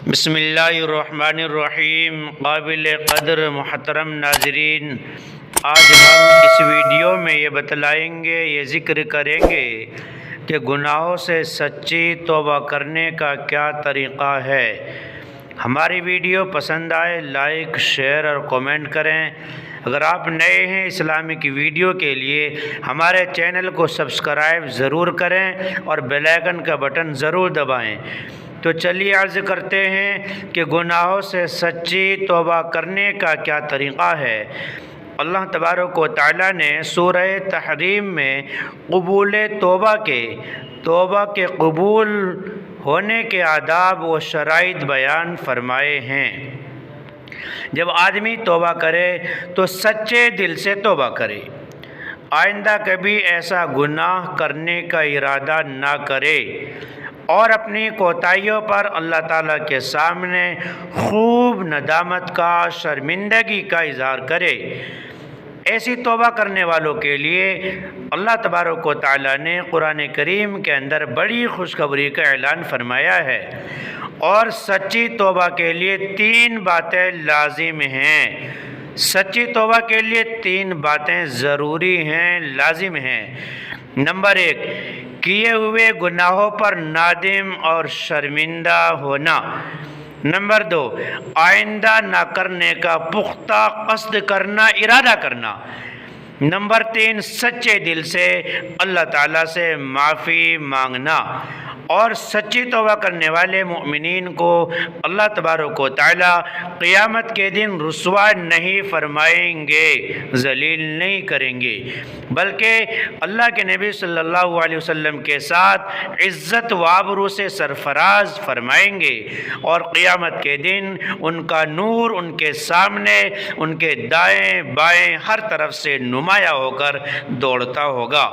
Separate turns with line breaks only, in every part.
بسم اللہ الرحمن الرحیم۔ قابل قدر محترم ناظرین، آج ہم اس ویڈیو میں یہ بتلائیں گے، یہ ذکر کریں گے کہ گناہوں سے سچی توبہ کرنے کا کیا طریقہ ہے۔ ہماری ویڈیو پسند آئے لائک، شیئر اور کومنٹ کریں۔ اگر آپ نئے ہیں اسلامک ویڈیو کے لیے ہمارے چینل کو سبسکرائب ضرور کریں اور بیل آئیکن کا بٹن ضرور دبائیں۔ تو چلیے عرض کرتے ہیں کہ گناہوں سے سچی توبہ کرنے کا کیا طریقہ ہے۔ اللہ تبارک و تعالیٰ نے سورہ تحریم میں قبول توبہ کے قبول ہونے کے آداب و شرائط بیان فرمائے ہیں۔ جب آدمی توبہ کرے تو سچے دل سے توبہ کرے، آئندہ کبھی ایسا گناہ کرنے کا ارادہ نہ کرے اور اپنی کوتاہیوں پر اللہ تعالیٰ کے سامنے خوب ندامت کا، شرمندگی کا اظہار کرے۔ ایسی توبہ کرنے والوں کے لیے اللہ تبارک و تعالیٰ نے قرآن کریم کے اندر بڑی خوشخبری کا اعلان فرمایا ہے، اور سچی توبہ کے لیے 3 باتیں لازم ہیں۔ سچی توبہ کے لیے 3 باتیں ضروری ہیں، لازم ہیں۔ نمبر 1، کیے ہوئے گناہوں پر نادم اور شرمندہ ہونا۔ نمبر 2، آئندہ نہ کرنے کا پختہ قصد کرنا، ارادہ کرنا۔ نمبر 3، سچے دل سے اللہ تعالیٰ سے معافی مانگنا۔ اور سچی توبہ کرنے والے مومنین کو اللہ تبارک و تعالیٰ قیامت کے دن رسوا نہیں فرمائیں گے، ذلیل نہیں کریں گے، بلکہ اللہ کے نبی صلی اللہ علیہ وسلم کے ساتھ عزت و آبرو سے سرفراز فرمائیں گے، اور قیامت کے دن ان کا نور ان کے سامنے، ان کے دائیں بائیں ہر طرف سے نمایاں ہو کر دوڑتا ہوگا۔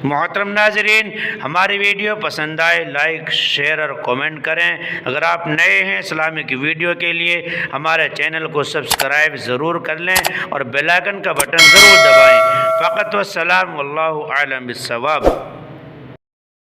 محترم ناظرین، ہماری ویڈیو پسند آئے لائک، شیئر اور کومنٹ کریں۔ اگر آپ نئے ہیں اسلامک ویڈیو کے لیے ہمارے چینل کو سبسکرائب ضرور کر لیں اور بیل آئیکن کا بٹن ضرور دبائیں۔ فقط والسلام، واللہ اعلم بالصواب۔